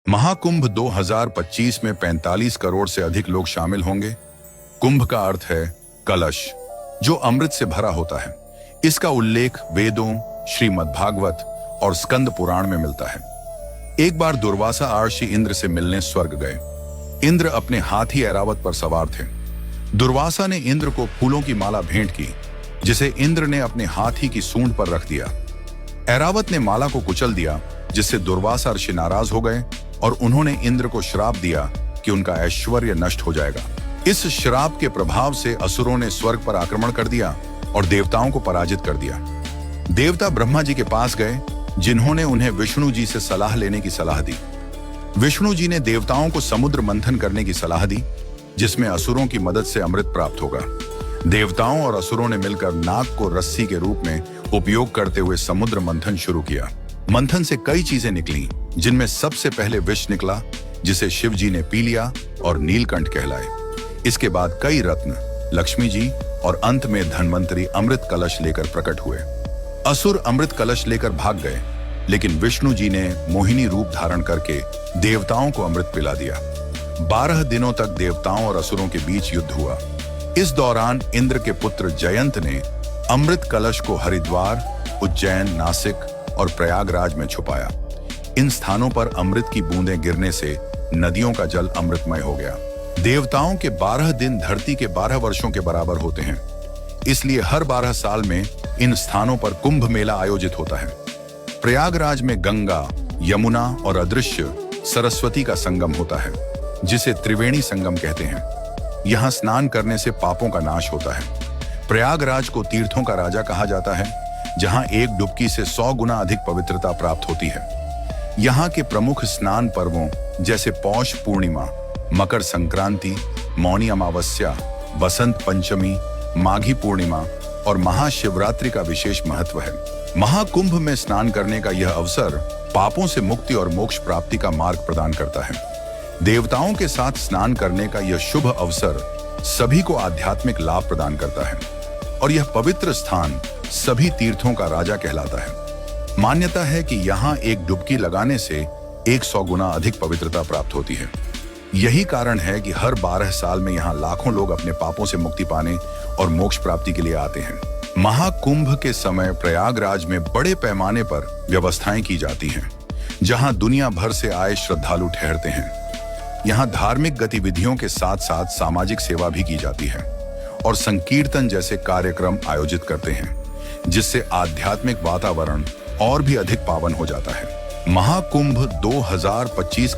महाकुंभ 2025 में 45 करोड़ से अधिक लोग शामिल होंगे। कुंभ का अर्थ है कलश, जो अमृत से भरा होता है। इसका उल्लेख वेदों, श्रीमद्भागवत और स्कंद पुराण में मिलता है। एक बार दुर्वासा महर्षि इंद्र से मिलने स्वर्ग गए। इंद्र अपने हाथी ऐरावत पर सवार थे। दुर्वासा ने इंद्र को फूलों की माला भेंट की, जिसे इंद्र ने अपने हाथी की सूंड पर रख दिया। ऐरावत ने माला को कुचल दिया, जिससे दुर्वासा ऋषि नाराज हो गए और उन्होंने इंद्र को श्राप दिया कि उनका ऐश्वर्य नष्ट हो जाएगा। इस श्राप के प्रभाव से असुरों ने स्वर्ग पर आक्रमण कर दिया और देवताओं को पराजित कर दिया। देवता ब्रह्मा जी के पास गए, जिन्होंने उन्हें विष्णु जी से सलाह लेने की सलाह दी। विष्णु जी ने देवताओं को समुद्र मंथन करने की सलाह दी, जिसमें असुरों की मदद से अमृत प्राप्त होगा। देवताओं और असुरों ने मिलकर नाग को रस्सी के रूप में उपयोग करते हुए समुद्र मंथन शुरू किया। मंथन से कई चीजें निकली, जिनमें सबसे पहले विष निकला, जिसे शिव जी ने पी लिया और नीलकंठ कहलाए। इसके बाद कई रत्न, लक्ष्मी जी और अंत में धन्वंतरी अमृत कलश लेकर प्रकट हुए। असुर अमृत कलश लेकर भाग गए, लेकिन विष्णु जी ने मोहिनी रूप धारण करके देवताओं को अमृत पिला दिया। 12 दिनों तक देवताओं और असुरों के बीच युद्ध हुआ। इस दौरान इंद्र के पुत्र जयंत ने अमृत कलश को हरिद्वार, उज्जैन, नासिक और प्रयागराज में छुपाया। इन स्थानों पर अमृत की बूंदें गिरने से नदियों का जल अमृतमय हो गया। देवताओं के 12 दिन धरती के 12 वर्षों के बराबर होते हैं, इसलिए हर 12 साल में इन स्थानों पर कुंभ मेला आयोजित होता है। प्रयागराज में गंगा, यमुना और अदृश्य सरस्वती का संगम होता है, जिसे त्रिवेणी संगम कहते हैं। यहाँ स्नान करने से पापों का नाश होता है। प्रयागराज को तीर्थों का राजा कहा जाता है, जहाँ एक डुबकी से 100 गुना अधिक पवित्रता प्राप्त होती है। यहाँ के प्रमुख स्नान पर्वों जैसे पौष पूर्णिमा, मकर संक्रांति, मौनी अमावस्या, बसंत पंचमी, माघी पूर्णिमा और महाशिवरात्रि का विशेष महत्व है। महाकुंभ में स्नान करने का यह अवसर पापों से मुक्ति और मोक्ष प्राप्ति का मार्ग प्रदान करता है। देवताओं के साथ स्नान करने का यह शुभ अवसर सभी को आध्यात्मिक लाभ प्रदान करता है और यह पवित्र स्थान सभी तीर्थों का राजा कहलाता है। मान्यता है कि यहाँ एक डुबकी लगाने से 100 गुना अधिक पवित्रता प्राप्त होती है। यही कारण है कि हर 12 साल में यहाँ लाखों लोग अपने पापों से मुक्ति पाने और मोक्ष प्राप्ति के लिए आते हैं। महाकुंभ के समय प्रयागराज में बड़े पैमाने पर व्यवस्थाएं की जाती हैं, जहाँ दुनिया भर से आए श्रद्धालु ठहरते हैं। यहाँ धार्मिक गतिविधियों के साथ साथ सामाजिक सेवा भी की जाती है और संकीर्तन जैसे कार्यक्रम आयोजित करते हैं, जिससे आध्यात्मिक वातावरण और भी अधिक पावन हो जाता है। महाकुंभ 2025